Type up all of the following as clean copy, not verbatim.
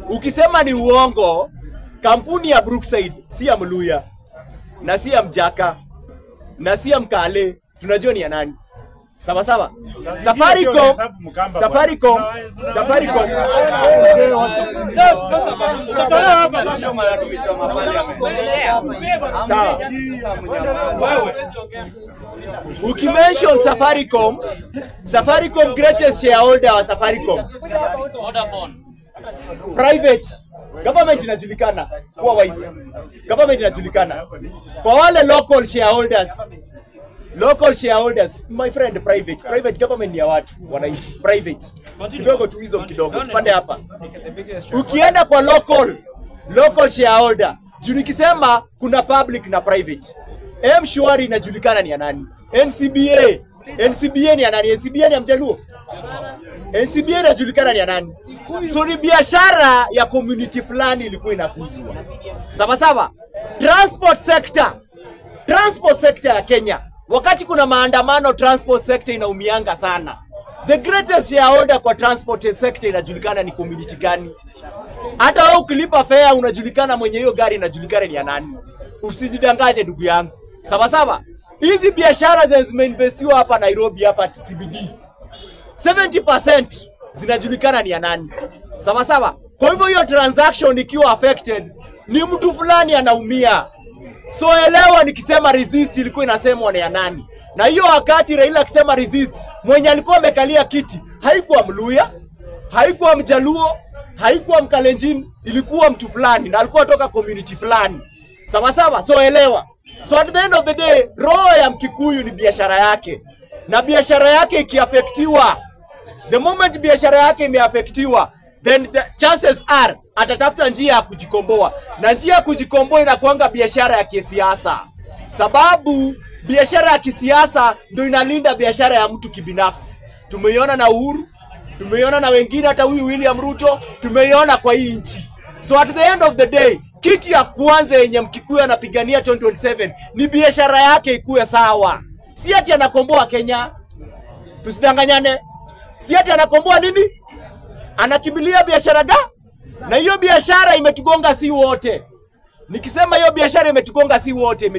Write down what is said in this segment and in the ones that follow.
Ukisema ni uongo, kampuni ya Brookside si ya Mluya na si ya Mjaka na si ya Mkale, tunajua ni ya nani. Sawa. Safaricom. Ukimention Safaricom greatest shareholder wa Safaricom. Private. Government inajulikana kwa wise. Government inajulikana. Kwa wale local shareholders, my friend, private government ni ya watu wananchi. Private kidogo tu hizo kidogo tupande hapa. Ukienda kwa local shareholder, juu nikisema kuna public na private. M-Shwari inajulikana ni ya nani? NCBA ni ya nani? NCBA ni ya Mjaluo. NCBA inajulikana ni ya nani? So ni biashara ya community fulani ilikuwa inakuzwa. Sawa. Transport sector ya Kenya. Wakati kuna maandamano, transport sector inaumianga sana. The greatest shareholder kwa transport sector inajulikana ni community gani? Hata wewe ukilipa fare unajulikana mwenye hiyo gari inajulikana ni ya nani. Usijidanganye ndugu yangu. Sawa. Hizi biashara zimeinvestiwa hapa Nairobi hapa CBD. 70% zinajulikana ni ya nani. Sawa. Kwa hivyo hiyo transaction ikiwa affected, ni mtu fulani anaumia. So elewa nikisema resist ilikuwa inasemwa ni ya nani. Na hiyo wakati Raila akisema resist, mwenye alikuwa amekalia kiti haikuwa Mluya, haikuwa Mjaluo, haikuwa Mkalenjin, ilikuwa mtu fulani na alikuwa toka community fulani. Sawa. So elewa. So at the end of the day, roho ya Mkikuyu ni biashara yake. Na biashara yake ikiaffectiwa, the moment biashara yake imeaffectiwa, then the chances are atatafuta njia ya kujikomboa. Na njia ya kujikomboa inakuanga biashara ya kisiasa. Sababu biashara ya kisiasa ndio inalinda biashara ya mtu kibinafsi. Tumeiona na Uhuru, tumeiona na wengine, hata huyu William Ruto, tumeiona kwa hii nchi. So at the end of the day, kiti ya kwanza yenye Mkikuyu anapigania 2027 ni biashara yake ikuwe sawa. Si ati anakomboa Kenya. Tusidanganyane. Si ati anakomboa nini? Anakimbilia biashara na hiyo biashara imetugonga si wote. Nikisema hiyo biashara imetugonga si wote,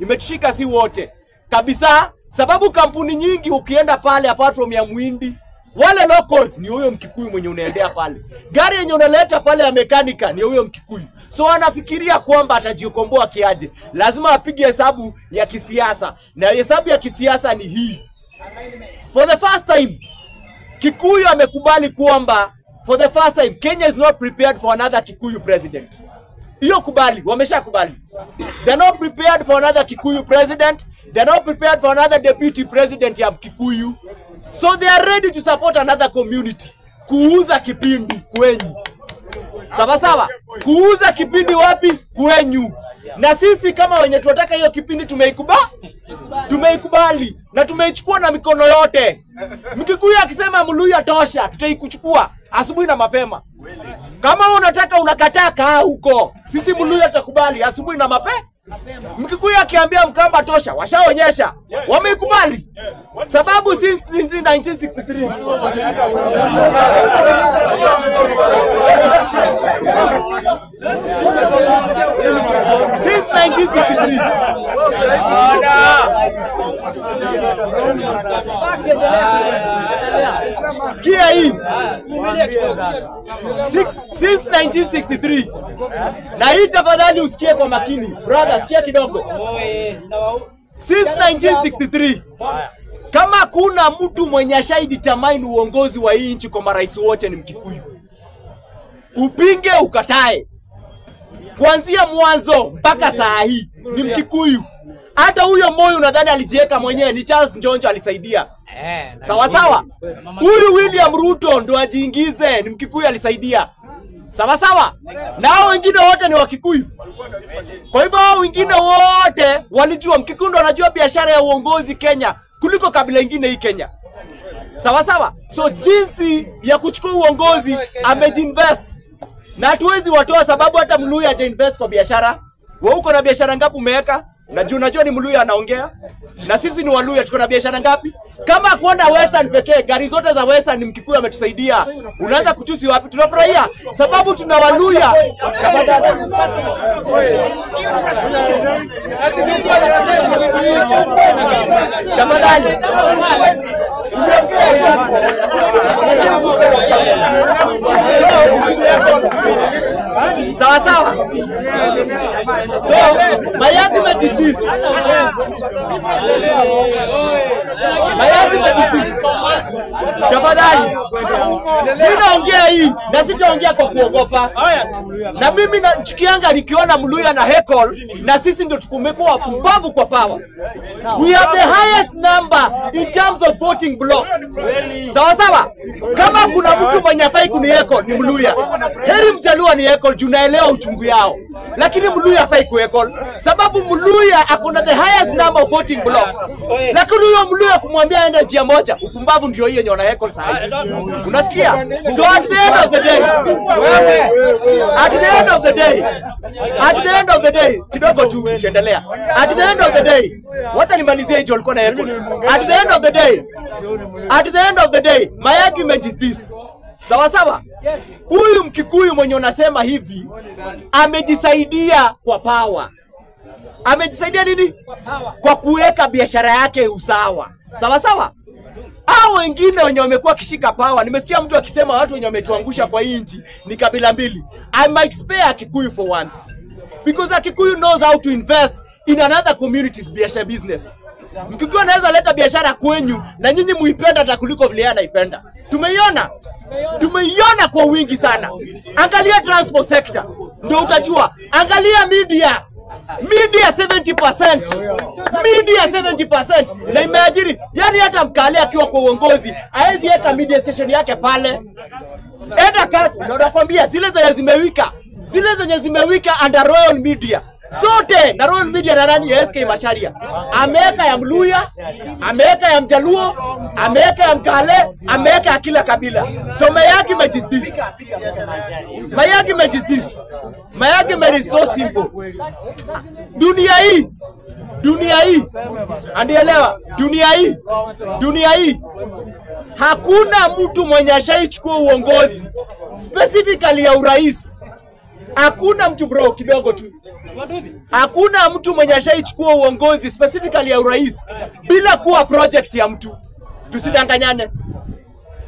imetushika si wote. Kabisa, sababu kampuni nyingi ukienda pale apart from ya Muhindi, wale locals ni huyo Mkikuyu mwenye unaendea pale. Gari yenye unaleta pale ya mekanika ni huyo Mkikuyu. So anafikiria kwamba atajikomboa kiaje. Lazima apige hesabu ya kisiasa. Na hesabu ya kisiasa ni hii. For the first time, Kikuyu amekubali kwamba for the first time Kenya is not prepared for another Kikuyu president. Hiyo kubali, wameshakubali. They are not prepared for another Kikuyu president. They are not prepared for another deputy president ya Kikuyu. So they are ready to support another community. Kuuza kipindi kwenyu. Sawa. Kuuza kipindi wapi? Kwenyu. Na sisi kama wenye tunataka hiyo kipindi tumeikubali na tumeichukua na mikono yote. Mkikuyu akisema Mluya tosha, tutaikuchukua asubuhi na mapema. Kama unataka unakataa huko, sisi Mluya tutakubali asubuhi na mapema. Mkikuyu akiambia Mkamba tosha, washaonyesha wameikubali. Sababu since 1963 Sikia hii. Since 1963. Na hii tafadhali usikie kwa makini. Brother, sikia kidogo. Since 1963. Kama kuna mtu mwenye ashadetermine uongozi wa hii nchi kwa marais wote ni Mkikuyu. Upinge ukatae. Kuanzia mwanzo mpaka saa hii ni Mkikuyu. Hata huyo Moi unadhani alijiweka mwenyewe, ni Charles Njonjo alisaidia. Sawa. Huyu William Ruto ndo ajiingize, ni Mkikuyu alisaidia. Sawa. Na hao wengine wote ni Wakikuyu. Kwa hivyo hao wengine wote walijua Mkikuyu ndo anajua biashara ya uongozi Kenya kuliko kabila ingine hii Kenya. Sawa. So jinsi ya kuchukua uongozi amejinvest. Na hatuwezi watoa sababu hata Mluya hajainvest kwa biashara. Wewe uko na biashara ngapi umeweka? Unajua ni Mluya anaongea. Na sisi ni Waluya, tuko na biashara ngapi? Kama kuona Western pekee, gari zote za Western ni Mkikuyu ametusaidia. Unaanza kuchusi wapi? Tunafurahia sababu tuna Waluya. Tafadhali. Sawa sawa. So, my argument is this. Tafadhali. Ninaongea hii na sitaongea kwa kuogopa. Na mimi nachukianga nikiona Mluya na Hecol na sisi ndio tukumekuwa wapumbavu kwa power. We have the highest number in terms of voting block. Sawa sawa. Kama kuna mtu mwenye afai kuni Hecol ni Mluya. Heri Mjaluo ni Hecol, tunaelewa uchungu yao. Lakini Mluya afai ku Hecol sababu Mluya akona the highest number of voting block. Lakini huyo Mluya kumwambia aende njia moja, upumbavu ndio hiyo nyona Hecol sasa. Unasikia? So at the end of the day, kidogo tu kiendelea. At the end of the day, wacha nimalizie hicho alikuwa na Hecol. At the end of the day, my argument is this. Sawa sawa? Huyu Mkikuyu mwenye unasema hivi amejisaidia kwa power. Amejisaidia nini? Kwa kuweka biashara yake usawa. Sawa sawa? Hao wengine wenye wamekuwa kishika power, nimesikia mtu akisema watu wenye wametuangusha kwa inchi ni kabila mbili. I might spare Kikuyu for once. Because Kikuyu knows how to invest in another community's biashara business. Mkikuyu anaweza leta biashara kwenyu na nyinyi muipenda hata kuliko vile anaipenda. Tumeiona kwa wingi sana. Angalia transport sector ndio utajua. Angalia media 70% na imeajiri. Yani hata Mkale akiwa kwa uongozi haezi weka media station yake pale. Enda kazi na nakwambia zile zenye zimewika under Royal Media zote na Royal Media na nani ya SK Macharia. Ameweka ya Mluya, ameweka ya Mjaluo, ameweka ya Mkale, ameweka ya kila kabila. So my argument is so simple. Dunia hii andielewa, dunia hii hakuna mtu mwenye ashaichukua uongozi specifically ya urais. Hakuna mtu bro, kidogo tu. Hakuna mtu mwenye ashaichukua uongozi specifically ya urais bila kuwa project ya mtu. Tusidanganyane.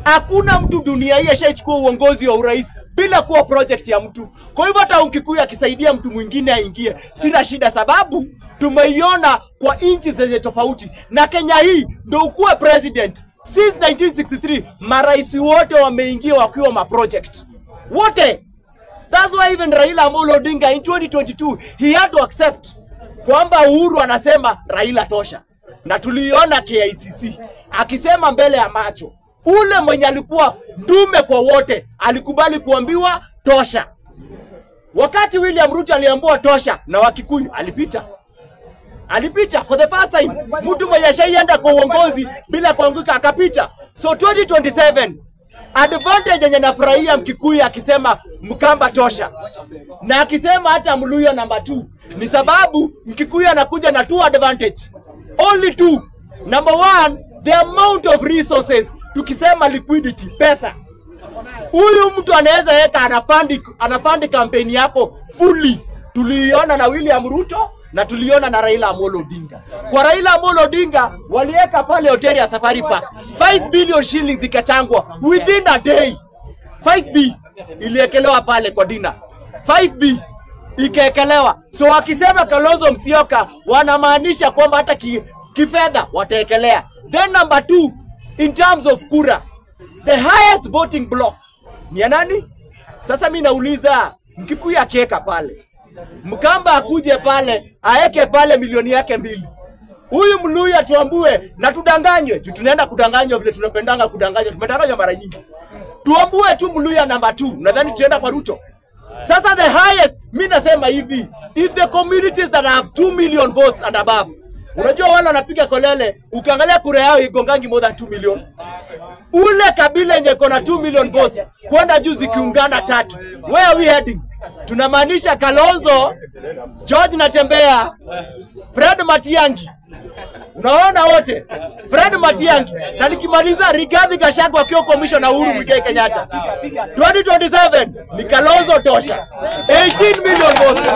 Hakuna mtu dunia hii ashaichukua uongozi wa urais bila kuwa project ya mtu. Kwa hivyo hata Mkikuyu akisaidia mtu mwingine aingie, sina shida sababu tumeiona kwa nchi zenye tofauti. Na Kenya hii ndio ukuwe president. Since 1963 marais wote wameingia wakiwa ma project. Wote. That's why even Raila Amolo Odinga in 2022 he had to accept kwamba Uhuru anasema Raila tosha. Na tuliona KICC akisema mbele ya macho ule mwenye alikuwa ndume kwa wote alikubali kuambiwa tosha. Wakati William Ruto aliambiwa tosha na Wakikuyu alipita for the first time. Mtu mwenye ashaienda kwa uongozi bila kuanguka akapita. So 2027 advantage yenye nafurahia Mkikuyu akisema Mkamba tosha na akisema hata Mluya number 2 ni sababu Mkikuyu anakuja na 2 advantage, only 2. Number 1, the amount of resources. Tukisema liquidity, pesa, huyu mtu anaweza weka anafandi kampeni yako fully. Tuliona na William Ruto na tuliona na Raila Amolo Odinga. Kwa Raila Amolo Odinga waliweka pale hoteli ya Safari Park 5 billion shillings ikachangwa within a day. 5B iliekelewa pale kwa dinner. 5B ikaekelewa. So wakisema Kalonzo Musyoka wanamaanisha kwamba hata kifedha wataekelea. Then number 2, in terms of kura, the highest voting block ni nani? Sasa mimi nauliza, Mkikuyu akiweka pale, Mkamba akuje pale aeke pale milioni yake 2. Huyu Mluya tuambue na tudanganywe. Tunaenda kudanganywa vile tunapendanga kudanganywa. Tumedanganywa mara nyingi. Tuambue tu Mluya number 2. Nadhani tuenda kwa Ruto. Sasa the highest, mimi nasema hivi, if the communities that have 2 million votes and above, unajua wale wanapiga kolele, ukiangalia kura yao igongangi more than 2 million. Ule kabila yenye kona 2 million votes kwenda juu zikiungana 3. Where are we heading? Tunamaanisha Kalonzo, George Natembea, Fred Matiang'i. Unaona wote. Fred Matiang'i. Na nikimaliza Rigathi Gachagua akiwa commissioner Uhuru Muigai Kenyatta. 2027 ni Kalonzo tosha. 18 million votes.